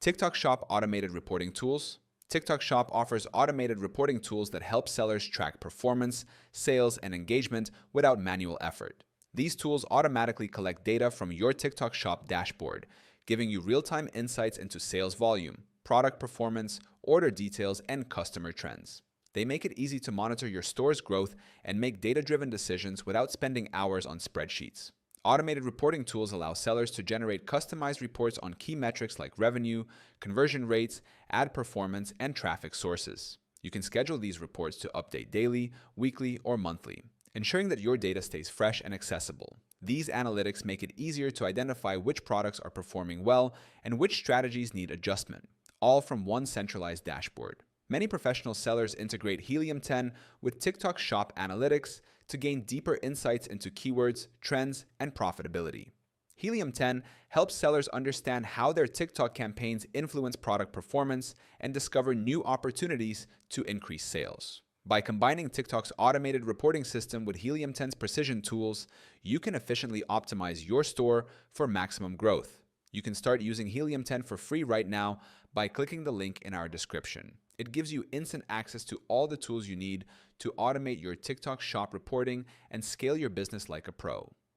TikTok Shop Automated Reporting Tools. TikTok Shop offers automated reporting tools that help sellers track performance, sales, and engagement without manual effort. These tools automatically collect data from your TikTok Shop dashboard, giving you real-time insights into sales volume, product performance, order details, and customer trends. They make it easy to monitor your store's growth and make data-driven decisions without spending hours on spreadsheets. Automated reporting tools allow sellers to generate customized reports on key metrics like revenue, conversion rates, ad performance, and traffic sources. You can schedule these reports to update daily, weekly, or monthly, ensuring that your data stays fresh and accessible. These analytics make it easier to identify which products are performing well and which strategies need adjustment, all from one centralized dashboard. Many professional sellers integrate Helium 10 with TikTok Shop Analytics to gain deeper insights into keywords, trends, and profitability. Helium 10 helps sellers understand how their TikTok campaigns influence product performance and discover new opportunities to increase sales. By combining TikTok's automated reporting system with Helium 10's precision tools, you can efficiently optimize your store for maximum growth. You can start using Helium 10 for free right now by clicking the link in our description. It gives you instant access to all the tools you need to automate your TikTok Shop reporting and scale your business like a pro.